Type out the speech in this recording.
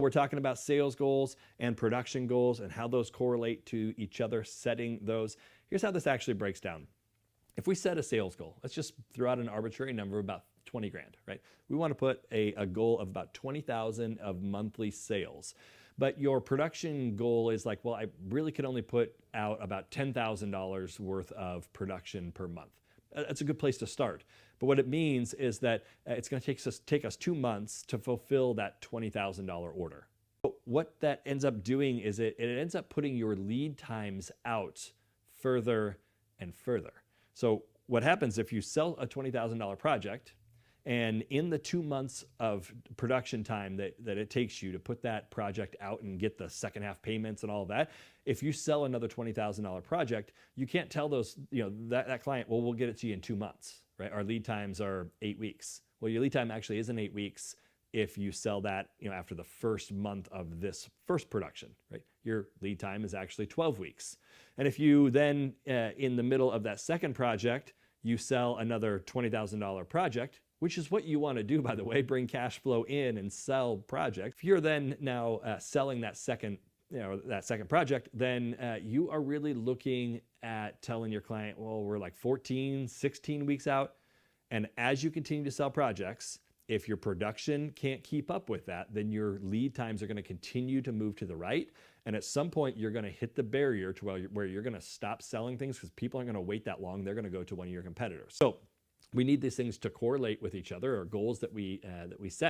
we're talking about sales goals and production goals and how those correlate to each other, setting those. Here's how this actually breaks down. If we set a sales goal, let's just throw out an arbitrary number of about 20 grand, right? We want to put a goal of about 20,000 of monthly sales. But your production goal is like, well, I really could only put out about $10,000 worth of production per month. That's a good place to start. But what it means is that it's going to take us 2 months to fulfill that $20,000 order. But what that ends up doing is it ends up putting your lead times out further and further. So what happens if you sell a $20,000 project, and in the 2 months of production time that it takes you to put that project out and get the second half payments and all of that, if you sell another $20,000 project, you can't tell that client, well, we'll get it to you in 2 months, right? Our lead times are 8 weeks. Well, your lead time actually isn't 8 weeks if you sell that after the first month of this first production, right? Your lead time is actually 12 weeks. And if you then, in the middle of that second project, you sell another $20,000 project, which is what you want to do, by the way, bring cash flow in and sell projects. If you're then now selling that second project, then you are really looking at telling your client, well, we're like 14, 16 weeks out. And as you continue to sell projects, if your production can't keep up with that, then your lead times are going to continue to move to the right. And at some point, you're going to hit the barrier to where you're going to stop selling things because people aren't going to wait that long. They're going to go to one of your competitors. So we need these things to correlate with each other, or goals that we set.